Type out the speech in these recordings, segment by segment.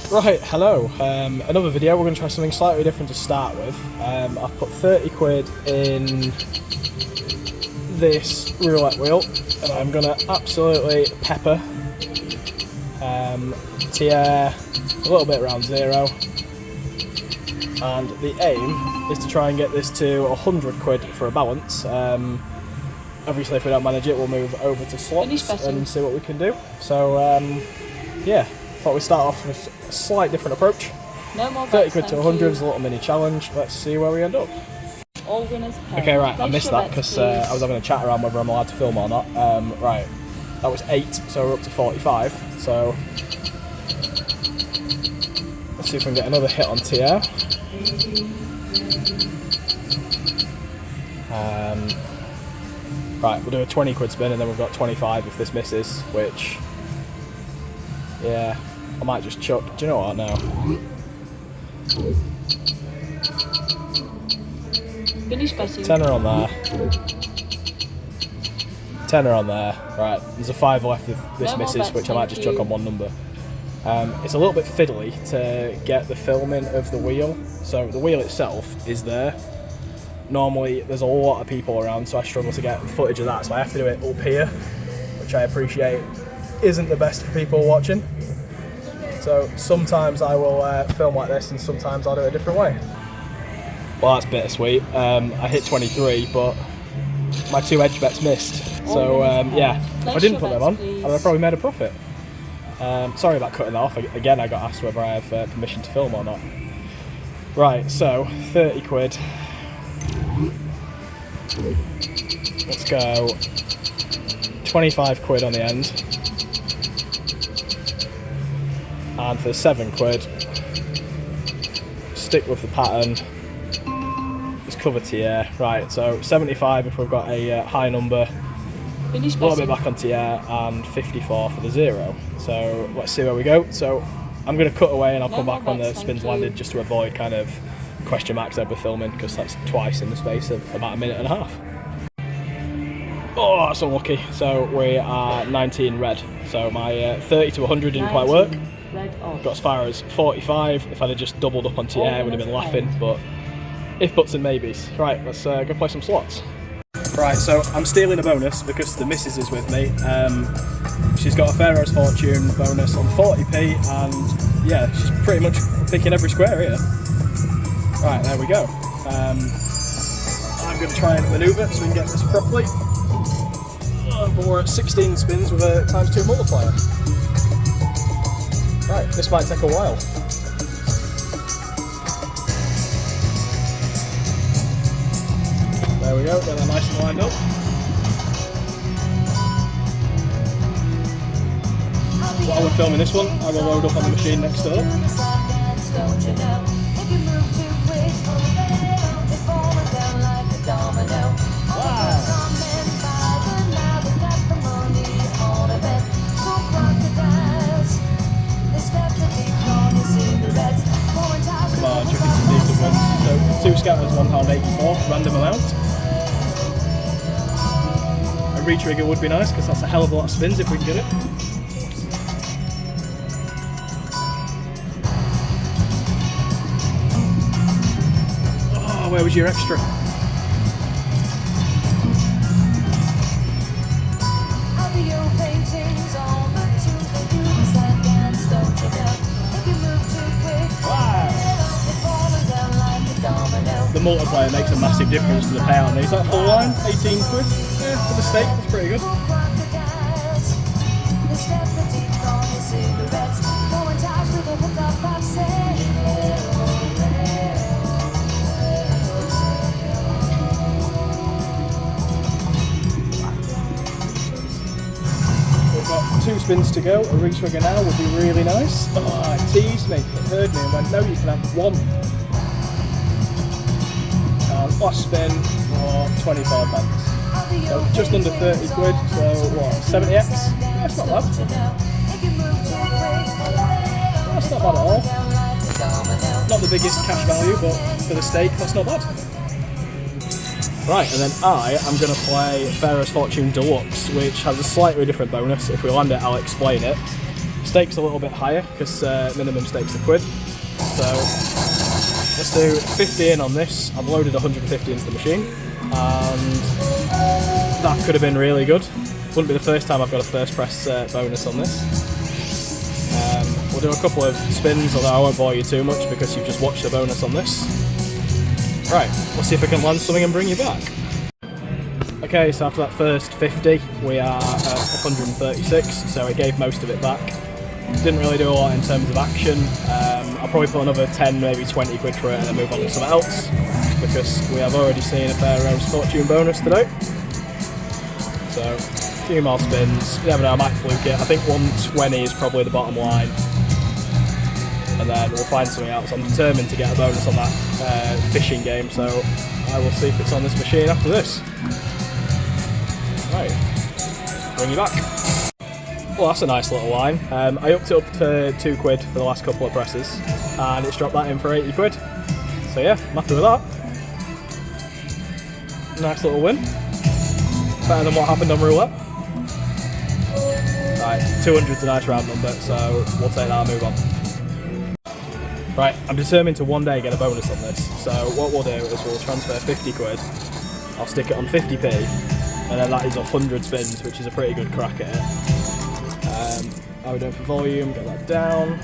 Right, hello. Another video. We're going to try something slightly different to start with. I've put 30 quid in this roulette wheel, and I'm going to absolutely pepper tier a little bit around zero. And the aim is to try and get this to 100 quid for a balance. Obviously, if we don't manage it, we'll move over to slots and see what we can do. So, yeah, thought we'd start off with a slight different approach. No more 30 quid to 100 is a little mini challenge. Let's see where we end up. All winners pay. Okay, right, I missed that because I was having a chat around whether I'm allowed to film or not. Right, that was 8, so we're up to 45. So, let's see if we can get another hit on TR. Right, we'll do a 20 quid spin and then we've got 25 if this misses, which, yeah, I might just chuck. Do you know what now? Tenner on there. Tenner on there. Right, there's a 5 left if this misses, which I might just chuck on one number. It's a little bit fiddly to get the filming of the wheel. So the wheel itself is there. Normally there's a lot of people around, so I struggle to get footage of that, so I have to do it up here, which I appreciate isn't the best for people watching. So sometimes I will film like this and sometimes I'll do it a different way. Well, that's bittersweet. I hit 23, but my 2 edge bets missed. So yeah, if I didn't put them on, I would have probably made a profit. Sorry about cutting that off. Again, I got asked whether I have permission to film or not. Right, so 30 quid. Let's go 25 quid on the end. And for 7 quid, stick with the pattern. Just cover tier. Right, so 75 if we've got a high number. A little bit back on tier, and 54 for the 0. So let's see where we go. So I'm going to cut away and I'll come back when the spin's landed, just to avoid kind of question marks over filming, because that's twice in the space of about a minute and a half. Oh, that's unlucky. So we are 19 red. So my 30 to 100 didn't quite work. Got as far as 45. If I'd have just doubled up on TR, I would have been laughing, but if buts and maybes. Right, let's go play some slots. Right, so I'm stealing a bonus because the missus is with me. She's got a Pharaoh's Fortune bonus on 40p, and yeah, she's pretty much picking every square here. Right, there we go. I'm going to try and manoeuvre so we can get this properly. But we're at 16 spins with a ×2 multiplier. Right, this might take a while. There we go, get that nice and lined up. While we're filming this one, I will load up on the machine next door. Come on, chuck in some decent ones. So 2 scatters, £1.84, random amount. A re-trigger would be nice, because that's a hell of a lot of spins if we can get it. Oh, where was your extra? The multiplier makes a massive difference to the payout. Is that full line? 18 quid? Yeah, for the stake, that's pretty good. We've got 2 spins to go. A re-trigger now would be really nice. Oh, it teased me. It heard me and went, no, you can have 1. Last spin for 25 pence. So just under 30 quid, so what, 70x? Yeah, it's not bad. That's not bad at all. Not the biggest cash value, but for the stake, that's not bad. Right, and then I am going to play Pharaoh's Fortune Deluxe, which has a slightly different bonus. If we land it, I'll explain it. stake's a little bit higher because minimum stake's a quid. So let's do 50 in on this. I've loaded 150 into the machine, and that could have been really good. Wouldn't be the first time I've got a first press bonus on this. We'll do a couple of spins, although I won't bore you too much because you've just watched the bonus on this. Right, let's see if I can land something and bring you back. Okay, so after that first 50, we are at 136, so it gave most of it back. Didn't really do a lot in terms of action. I'll probably put another 10, maybe 20 quid for it and then move on to something else, because we have already seen a Pharaoh's Fortune bonus today. So, a few more spins. You never know, I might fluke it. I think 120 is probably the bottom line. And then we'll find something else. I'm determined to get a bonus on that fishing game, so I will see if it's on this machine after this. Right, bring you back. Well, that's a nice little line. I upped it up to 2 quid for the last couple of presses, and it's dropped that in for 80 quid. So yeah, I'm happy with that. Nice little win. Better than what happened on roulette. Right, 200's a nice round number, so we'll take that and move on. Right, I'm determined to one day get a bonus on this, so what we'll do is we'll transfer 50 quid, I'll stick it on 50p, and then that is 100 spins, which is a pretty good crack at it. How are we doing for volume? Get that down.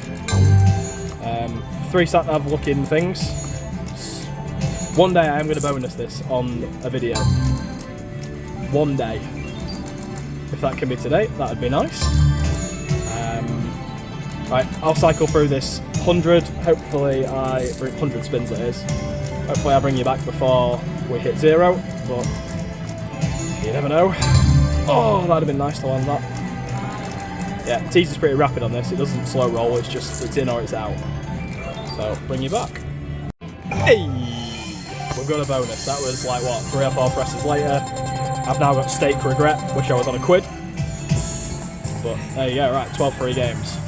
3 sat-nav looking things. One day I am going to bonus this on a video. One day. If that can be today, that would be nice. Right, I'll cycle through this 100. Hopefully I bring 100 spins, that is. Hopefully I bring you back before we hit 0, but you never know. Oh, that'd have been nice to land that. Yeah, teaser's pretty rapid on this. It doesn't slow roll, it's just it's in or it's out. So, bring you back. Hey! We've got a bonus. That was like, what, 3 or 4 presses later. I've now got stake regret, wish I was on a quid. But there you go, right, 12 free games.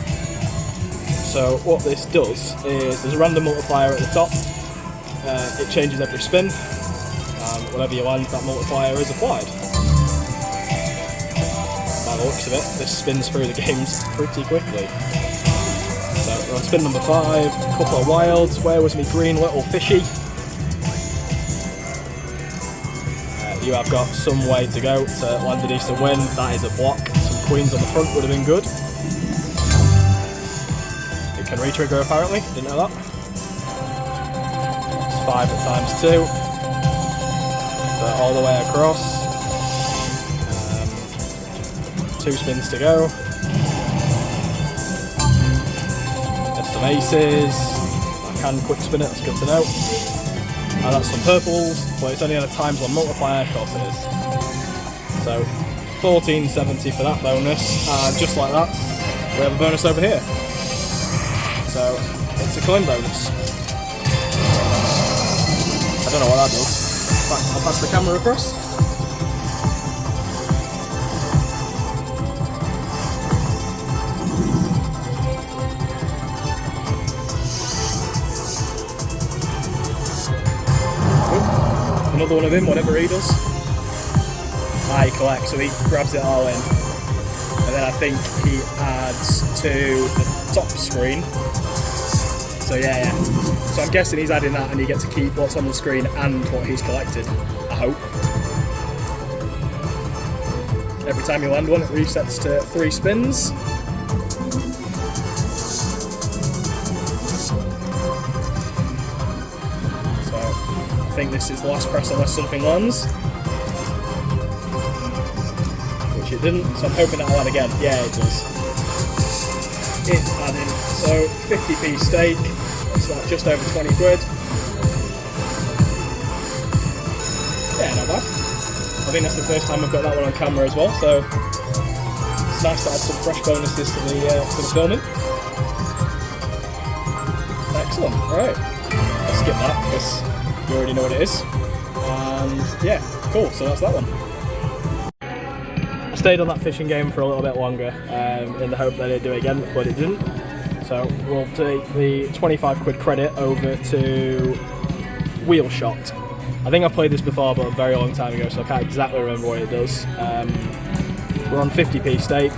So what this does is there's a random multiplier at the top. It changes every spin, and whenever you land, that multiplier is applied. By the looks of it, this spins through the games pretty quickly. So we're on spin number 5, couple of wilds. Where was me green little fishy? You have got some way to go to land a decent win. That is a block. Some queens on the front would have been good. It can re-trigger apparently, didn't know that. It's 5 at times 2. So all the way across. 2 spins to go. There's some aces. I can quick spin it, that's good to know. And that's some purples, but it's only on a times 1 multiplier, of course it is. So 1470 for that bonus, and just like that, we have a bonus over here. So it's a coin bonus. I don't know what that does. In fact, I'll pass the camera across. Another one of him, whatever he does. He collects, so he grabs it all in. And then I think he adds to the top screen. So yeah. So I'm guessing he's adding that and you get to keep what's on the screen and what he's collected, I hope. Every time you land one, it resets to 3 spins. I think this is the last press unless something lands. Which it didn't, so I'm hoping that'll land again. Yeah, it does. It's adding. So 50p stake, so that's just over 20 quid. Yeah, not bad. I think that's the first time I've got that one on camera as well, so it's nice to add some fresh bonuses to the filming. Excellent, right. I'll skip that because you already know what it is. And yeah, cool, so that's that one. I stayed on that fishing game for a little bit longer in the hope that it'd do it again, but it didn't. So we'll take the 25 quid credit over to Wheel Shot. I think I've played this before, but a very long time ago, so I can't exactly remember what it does. We're on 50p stake.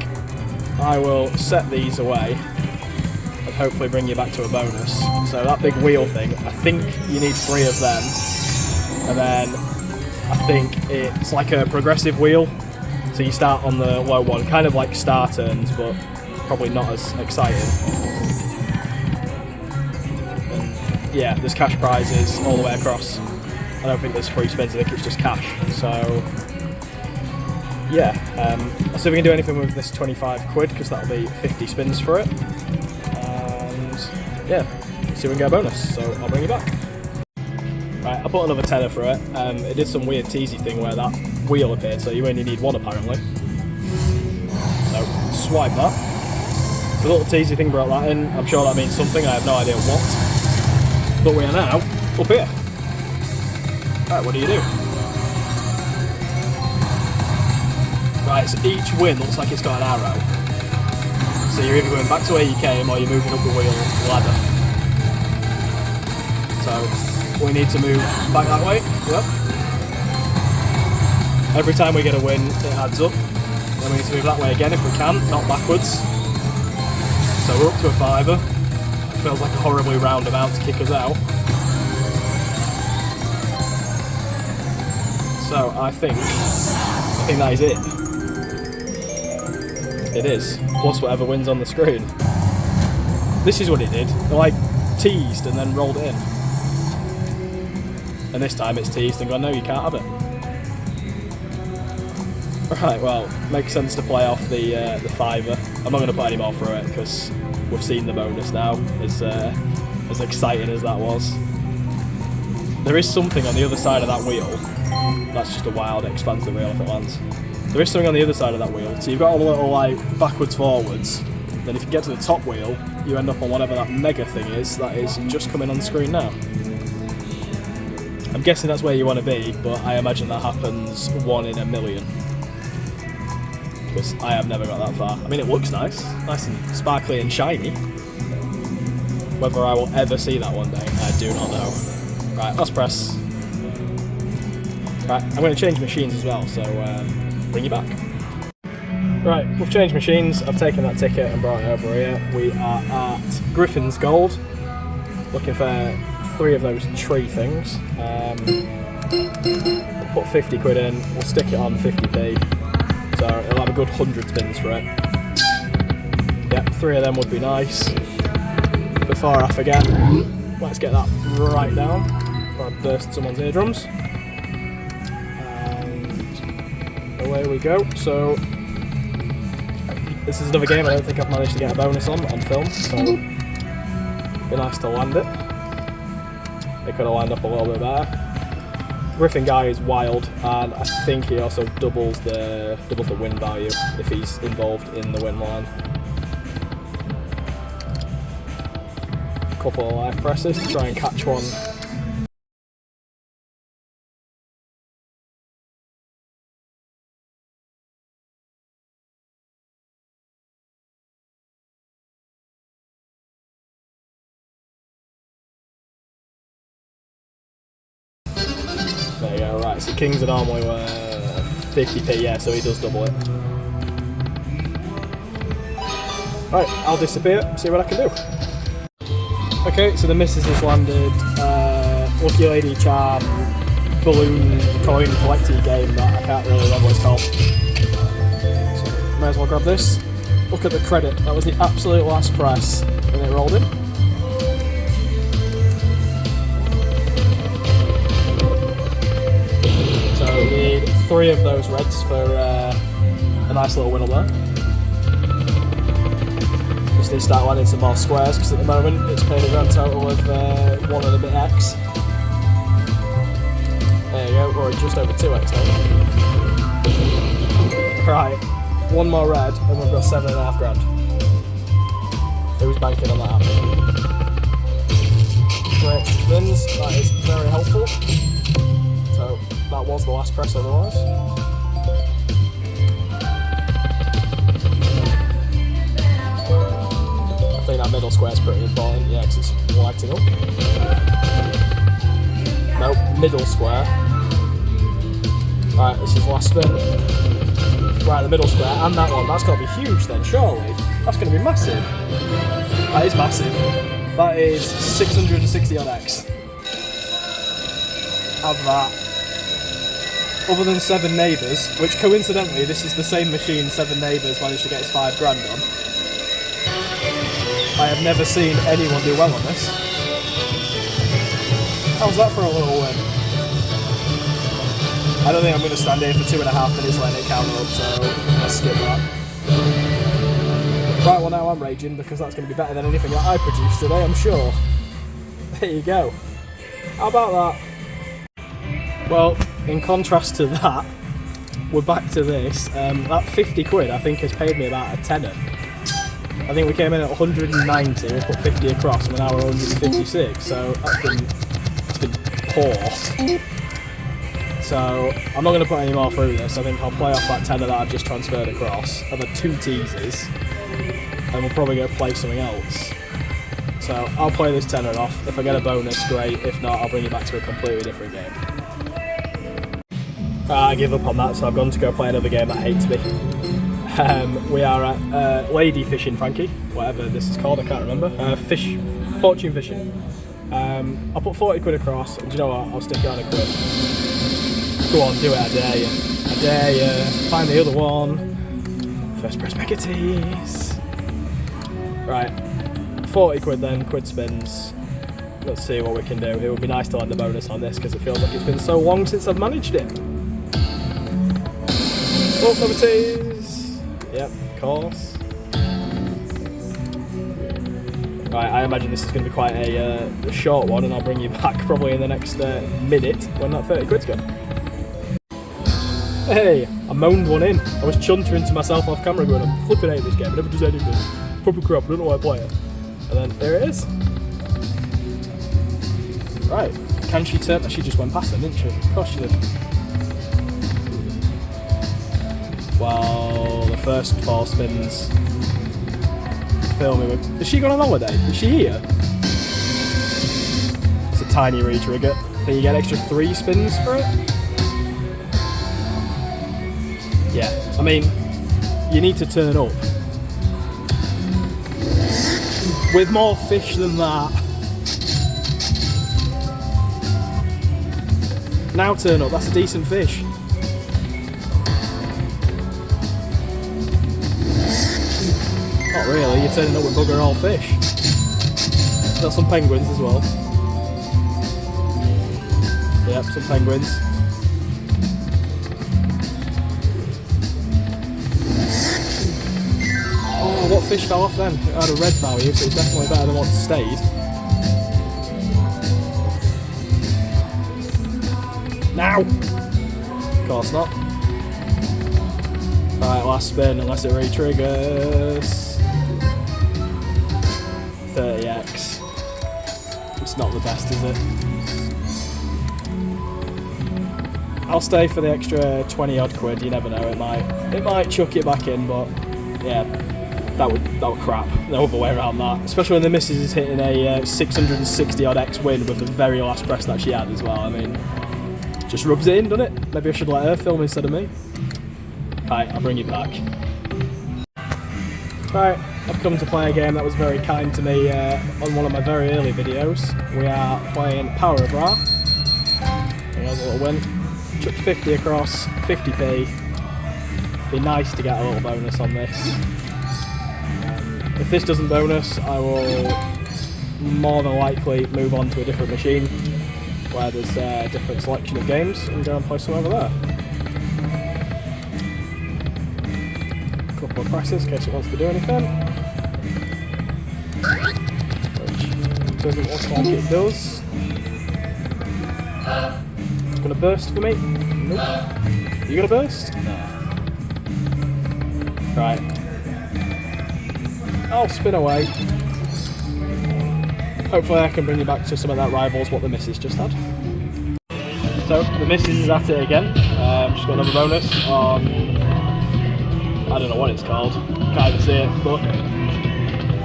I will set these away and hopefully bring you back to a bonus. So that big wheel thing, I think you need 3 of them, and then I think it's like a progressive wheel. So you start on the low one, kind of like star turns, but probably not as exciting. And yeah, there's cash prizes all the way across. I don't think there's free spins, I think it's just cash. So yeah, I'll see if we can do anything with this 25 quid, because that'll be 50 spins for it. And yeah, see if we can get a bonus, so I'll bring you back. Right, I put another tenner for it. It did some weird teasy thing where that wheel appeared, so you only need 1 apparently. So swipe that. The little teasy thing brought that in. I'm sure that means something, I have no idea what. But we are now up here. Right, what do you do? Right, so each win looks like it's got an arrow. So you're either going back to where you came or you're moving up the wheel ladder. So we need to move back that way. Yep. Every time we get a win, it adds up. Then we need to move that way again if we can, not backwards. So we're up to a £5. It feels like a horribly round amount to kick us out. So I think that is it. It is. Plus whatever wins on the screen. This is what it did. It like teased and then rolled it in. And this time it's teased and gone, no, you can't have it. Right, well, makes sense to play off the £5. I'm not going to put any more through it because we've seen the bonus now. As exciting as that was. There is something on the other side of that wheel. That's just a wild, expansive wheel if it lands. There is something on the other side of that wheel. So you've got all the little like backwards, forwards. Then if you get to the top wheel, you end up on whatever that mega thing is that is just coming on the screen now. I'm guessing that's where you want to be, but I imagine that happens 1 in a million. Because I have never got that far. I mean, it looks nice and sparkly and shiny. Whether I will ever see that one day, I do not know. Right, last press. Right, I'm going to change machines as well, so bring you back. Right, we've changed machines. I've taken that ticket and brought it over here. We are at Griffin's Gold, looking for 3 of those tree things. We'll put 50 quid in, we'll stick it on 50p, so it'll have a good 100 spins for it. Yep, 3 of them would be nice. Before I forget, let's get that right down before I burst someone's eardrums. And away we go. So this is another game I don't think I've managed to get a bonus on film, so it'd be nice to land it. It could have lined up a little bit better. Griffin guy is wild, and I think he also doubles the win value if he's involved in the win line. Couple of live presses to try and catch one. There you go, right, so kings are normally 50p, yeah, so he does double it. Right, I'll disappear, see what I can do. Okay, so the missus has landed Lucky Lady Charm balloon coin collecting game that I can't really remember what it's called. So may as well grab this. Look at the credit, that was the absolute last press and it rolled in. So we need 3 of those reds for a nice little win up there. Just need to start landing some more squares because at the moment it's paid a grand total of 1 and a bit X. There you go, we're just over 2X now. Right, 1 more red and we've got 7.5 grand. Who's banking on that happening? Great spins, that is very helpful. So that was the last press otherwise. I think that middle square is pretty important, yeah, because it's lighting up. Nope, middle square. Right, this is last spin. right in the middle square, and that one. That's got to be huge then, surely. That's going to be massive. That is massive. That is 660 odd X. Have that. Other than Seven Neighbours, which coincidentally, this is the same machine Seven Neighbours managed to get his $5 grand on. I have never seen anyone do well on this. How's that for a little win? I don't think I'm going to stand here for 2.5 minutes letting it count up, so let's skip that. Right, well now I'm raging because that's going to be better than anything that I produced today, I'm sure. There you go. How about that? Well, in contrast to that, we're back to this. That 50 quid I think has paid me about a tenner. I think we came in at 190, we put 50 across, and we're now 156, so that's been poor. So I'm not going to put any more through this. I think I'll play off that tenner that I've just transferred across. I've had 2 teasers, and we'll probably go play something else. So I'll play this tenner off. If I get a bonus, great. If not, I'll bring you back to a completely different game. I give up on that, so I've gone to go play another game that hates me. We are at Lady Fishing Frankie, whatever this is called, I can't remember. Fortune Fishing. I'll put 40 quid across, and do you know what? I'll stick it on a quid. Go on, do it, I dare you. I dare you. Find the other one. First press Megatees. Right, 40 quid then, quid spins. Let's see what we can do. It would be nice to land the bonus on this because it feels like it's been so long since I've managed it. Oh, number tees. Yep, of course. Right, I imagine this is going to be quite a short one, and I'll bring you back probably in the next minute when that 30 quid's gone. Hey, I moaned one in. I was chuntering to myself off camera going, I'm flipping out of this game, I never does anything. Proper crap, I don't know why I play it. And then there it is. Right, can she turn? She just went past them, didn't she? Of course she did. Well, the first 4 spins fill me with... Is she gone on holiday? Is she here? It's a tiny re-trigger. Then you get an extra 3 spins for it? Yeah, I mean, you need to turn up. With more fish than that. Now turn up, that's a decent fish. Not really, you're turning up with bugger all fish. Got some penguins as well. Yep, some penguins. Oh, what fish fell off then? It had a red value, so it's definitely better than what stayed. Now! Of course not. Right, last spin, unless it re-triggers. 30x. It's not the best, is it? I'll stay for the extra 20 odd quid, you never know, it might chuck it back in, but yeah, that would crap. No other way around that. Especially when the missus is hitting a 660 odd X win with the very last press that she had as well. I mean, just rubs it in, doesn't it? Maybe I should let her film instead of me. Right, I'll bring you back. Right, I've come to play a game that was very kind to me on one of my very early videos. We are playing Power of Ra. There's a little win. Chucked 50 across, 50p. Be nice to get a little bonus on this. If this doesn't bonus, I will more than likely move on to a different machine where there's a different selection of games and go and play some over there. A couple of presses in case it wants to do anything. Which doesn't look like it does. It's gonna burst for me? Nope. You gonna burst? No. Right. I'll spin away. Hopefully I can bring you back to some of that rivals what the missus just had. So the missus is at it again. She's got another bonus on, I don't know what it's called. Can't even see it, but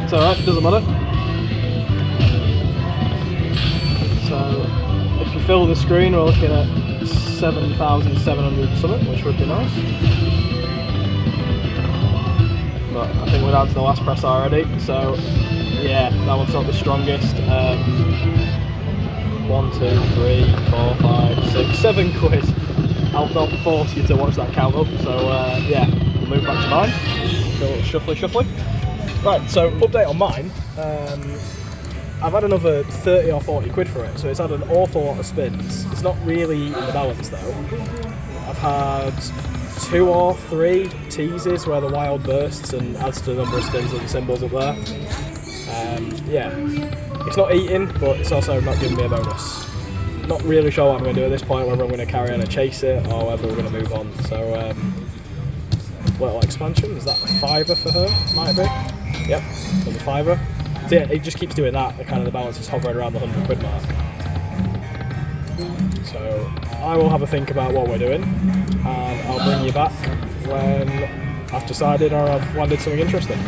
it's alright, it doesn't matter. So if you fill the screen, we're looking at 7,700 something, which would be nice. but I think we're down to the last press already, so yeah, that one's not the strongest. 1, 2, 3, 4, 5, 6, 7 quid. I'll not force you to watch that count up, so yeah, we'll move back to mine. Go a little shuffly. Right, so update on mine. I've had another 30 or 40 quid for it, so it's had an awful lot of spins. It's not really in the balance though. I've had 2 or 3 teases where the wild bursts and adds to the number of spins of the symbols up there. Yeah, it's not eating, but it's also not giving me a bonus. Not really sure what I'm going to do at this point, whether I'm going to carry on and chase it or whether we're going to move on. So, little expansion, is that a £5 for her? Might be. Yep, another £5. So yeah, it just keeps doing that. The kind of the balance is hovering around the 100 quid mark. So I will have a think about what we're doing, and I'll bring you back when I've decided or I've landed something interesting.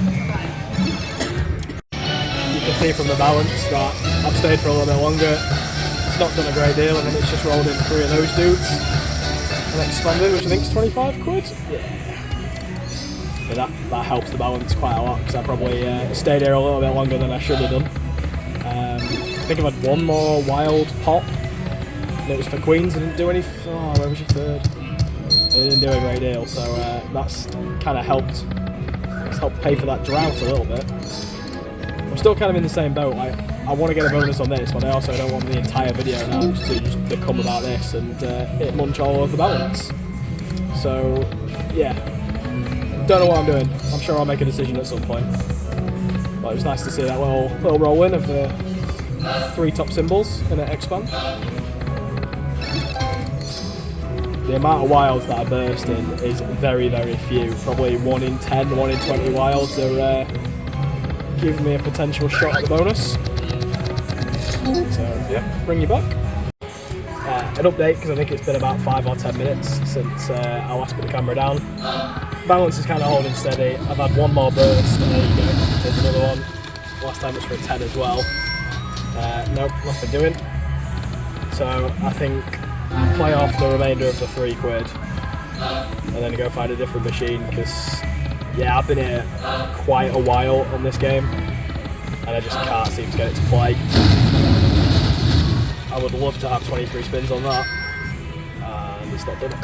You can see from the balance that I've stayed for a little bit longer. It's not done a great deal, and then it's just rolled in 3 of those dudes and expanded, which I think is 25 quid. Yeah, that helps the balance quite a lot, because I probably stayed here a little bit longer than I should have done. I think I've had one more wild pop, and it was for queens. I didn't do any. Oh, where was your third? I didn't do a great deal, so that's kind of helped. It's helped pay for that drought a little bit. I'm still kind of in the same boat. I want to get a bonus on this, but I also don't want the entire video now to just become about this and it munch all over the balance. So yeah, don't know what I'm doing. I'm sure I'll make a decision at some point. But it was nice to see that little roll in of the 3 top symbols in an expand. The amount of wilds that are bursting is very, very few. Probably 1 in 10, 1 in 20 wilds are giving me a potential shot at the bonus. So yeah, bring you back. An update, because I think it's been about 5 or 10 minutes since I last put the camera down. Balance is kind of holding steady. I've had 1 more burst, and there you go, there's another one. Last time it was for a 10 as well. Nope, nothing doing. So I think play off the remainder of the 3 quid and then go find a different machine, because yeah, I've been here quite a while on this game and I just can't seem to get it to play. I would love to have 23 spins on that, and it's not done it.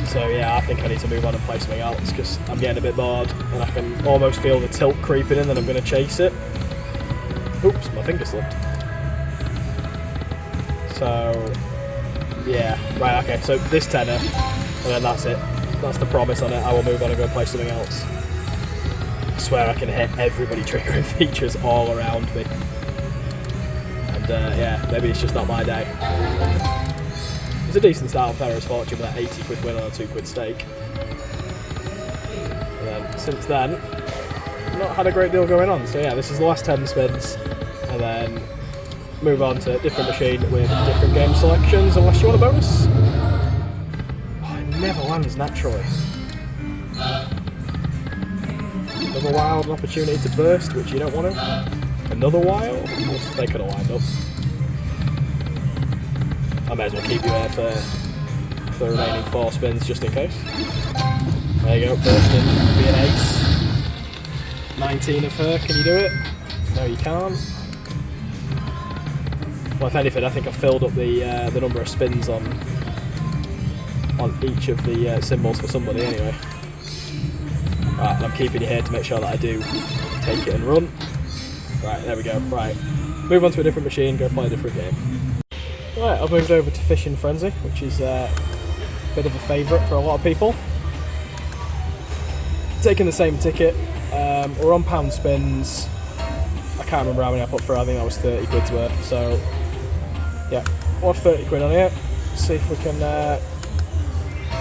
So yeah, I think I need to move on and play something else, because I'm getting a bit bored and I can almost feel the tilt creeping in that I'm going to chase it. Oops, my finger slipped. So yeah, right, okay, so this tenner, and then that's it. That's the promise on it. I will move on and go play something else. I swear I can hit everybody triggering features all around me. And yeah, maybe it's just not my day. It's a decent start on Ferrous Fortune with that 80 quid win on a 2 quid stake. And then since then, not had a great deal going on. So yeah, this is the last 10 spins, and then move on to a different machine with different game selections, unless you want a bonus. Oh, it never lands naturally. Another wild, an opportunity to burst, which you don't want to. Another wild? They could have lined up. I may as well keep you here for the remaining 4 spins, just in case. There you go, bursting, be an ace. 19 of her, can you do it? No, you can't. Well, if anything, I think I've filled up the number of spins on each of the symbols for somebody anyway. Right, and I'm keeping you here to make sure that I do take it and run. Right, there we go. Right, move on to a different machine, go play a different game. Right, I've moved over to Fishing Frenzy, which is a bit of a favourite for a lot of people. Taking the same ticket. We're on pound spins. I can't remember how many I put through. I think that was 30 quid's worth. So yeah, we'll have 30 quid on here. See if we can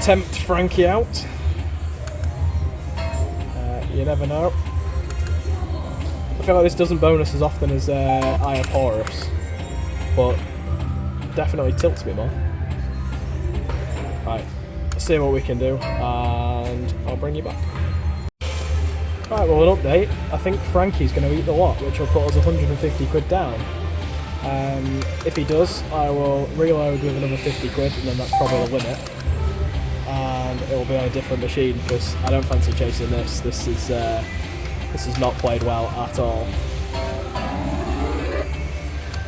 tempt Frankie out. You never know. I feel like this doesn't bonus as often as Eye of Horus, but definitely tilts me more. Right, let's see what we can do, and I'll bring you back. Right, well, an update. I think Frankie's going to eat the lot, which will put us 150 quid down. If he does, I will reload with another 50 quid, and then that's probably the limit. and it will be on a different machine because I don't fancy chasing this. This is not played well at all.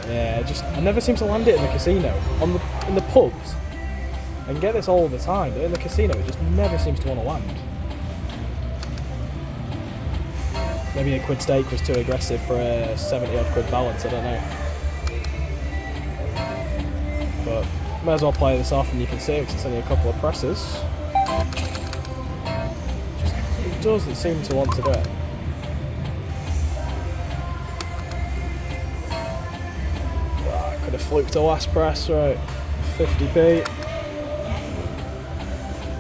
Yeah, I never seem to land it in the casino. In the pubs, I can get this all the time, but in the casino it just never seems to want to land. Maybe a quid stake was too aggressive for a 70 odd quid balance, I don't know. But might as well play this off and you can see because it's only a couple of presses. It doesn't seem to want to do it. Could have fluked the last press, right? 50p.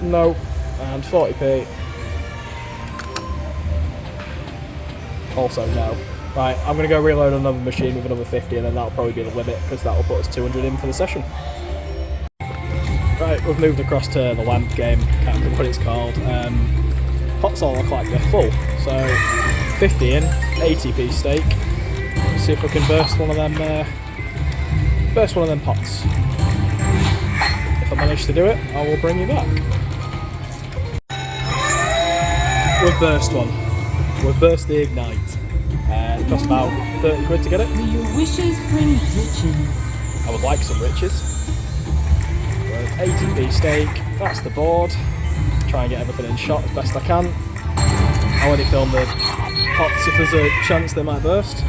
No. And 40p. Also no. Right, I'm going to go reload another machine with another 50 and then that'll probably be the limit because that'll put us 200 in for the session. Right, we've moved across to the lamp game, can't remember what it's called. Pots all look like they're full, so 50 in, 80p stake. Let's see if we can burst one of them pots. If I manage to do it, I will bring you back. We've burst one. We've burst the Ignite. It cost about 30 quid to get it. May your wishes bring riches. I would like some riches. 80p stake, that's the board. Try and get everything in shot as best I can. I'll only film the pots if there's a chance they might burst.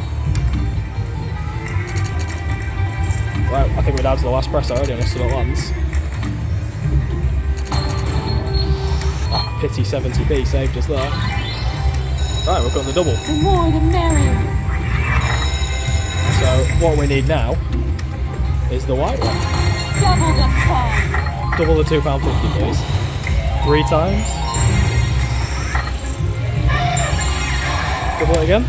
Right, I think we're down to the last press already unless it lands. Ah, pity 70p saved us there. Right, we've got the double. The more the merrier. So what we need now is the white one. Double the fun. Double the £2.50 please. 3 times. Double it again.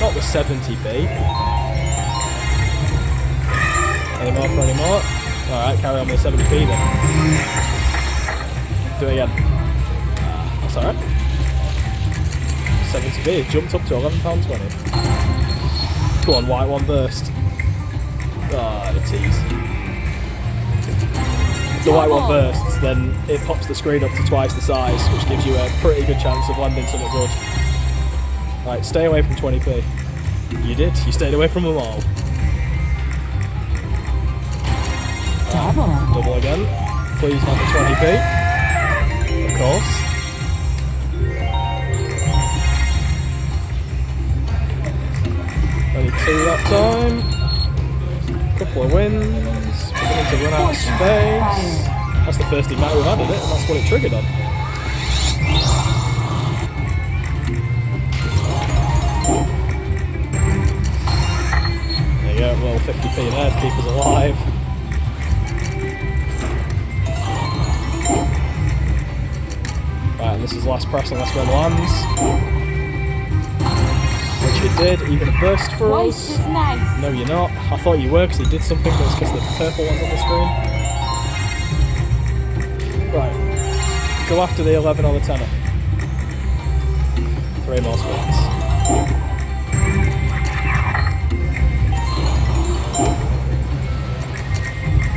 Not the 70p. Any more for any more? Alright, carry on with the 70p then. Do it again. That's alright. 70p, it jumped up to £11.20. Go on, white one burst. Ah, the tease. If the white one bursts, then it pops the screen up to twice the size, which gives you a pretty good chance of landing something good. Right, stay away from 20p. You did, you stayed away from them all. Double again. Please not the 20p. Of course. Only 2 that time. Couple of wins. Beginning to run out of space. That's the first Ignite we've added it, and that's what it triggered on. There you go, well 50p there to keep us alive. Right, and this is the last press unless one lands. Which it did. Are you going to burst for us? Is nice. No, you're not. I thought you were because he did something, but it's because the purple one's on the screen. Right. Go after the 11 or the 10er. 3 more spins.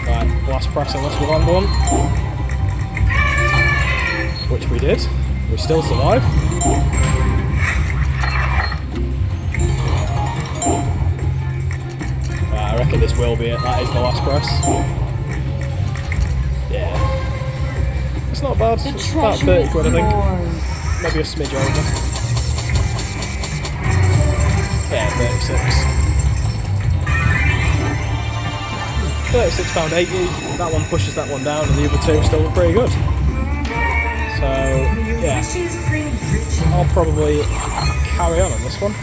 Right, last press unless we land one. Which we did. We still survive. I reckon this will be it. That is the last press. Yeah. It's not bad. It's about 30 quid, I think. Maybe a smidge over. Yeah, 36. £36.80. That one pushes that one down, and the other two still look pretty good. So, yeah. I'll probably carry on this one.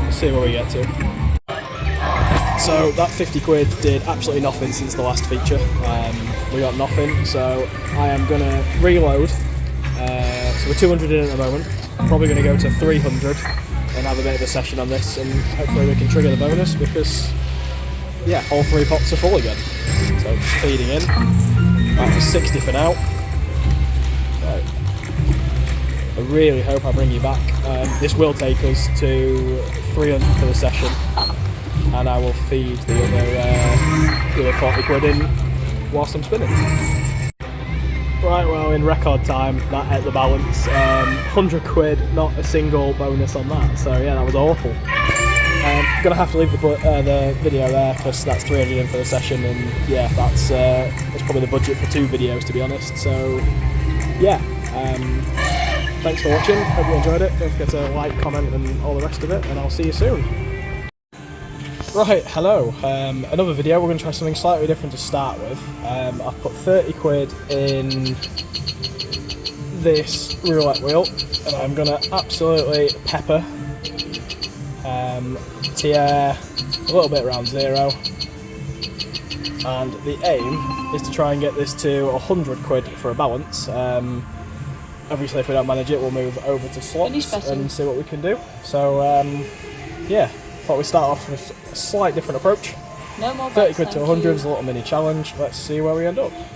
Let's see where we get to. So that 50 quid did absolutely nothing since the last feature. We got nothing, so I am going to reload. So we're 200 in at the moment. I'm probably going to go to 300 and have a bit of a session on this, and hopefully we can trigger the bonus because, yeah, all 3 pots are full again. So just feeding in. Right, 60 for now. Right. I really hope I bring you back. This will take us to 300 for the session. And I will feed the other 40 quid in whilst I'm spinning. Right, well, in record time, that ate the balance. 100 quid, not a single bonus on that. So yeah, that was awful. Gonna have to leave the video there because that's 300 in for the session, and yeah, that's probably the budget for 2 videos, to be honest. So yeah, thanks for watching. Hope you enjoyed it. Don't forget to like, comment, and all the rest of it, and I'll see you soon. Right, hello. Another video. We're going to try something slightly different to start with. I've put 30 quid in this roulette wheel, and I'm going to absolutely pepper tier a little bit around 0, and the aim is to try and get this to 100 quid for a balance. Obviously if we don't manage it, we'll move over to slots and see what we can do. So yeah, thought we'd start off with a slight different approach. No more 30 quid to 100 is a little mini challenge. Let's see where we end up.